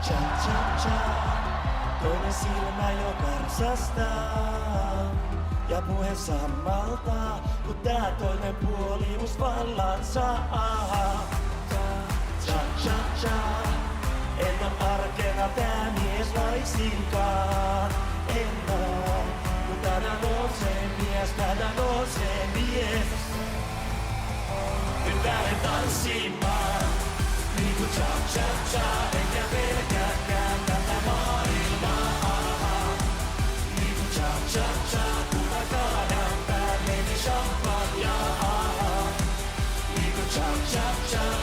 cha cha cha. Toinen silmä jo karsastaa ja puhe sammaltaa, kun tää toinen puoli must vallan saa. Cha cha cha. En oo arkena tää mies laisinkaan. En oo, kun tänään nousee mies, tänään nousee mies. Nyt lähden tanssimaan, niinku cha cha cha, enkä pelkääkään tätä maailmaa. Niinku cha cha cha, kun mä kaadan päälleni champagnea. Niinku cha cha cha.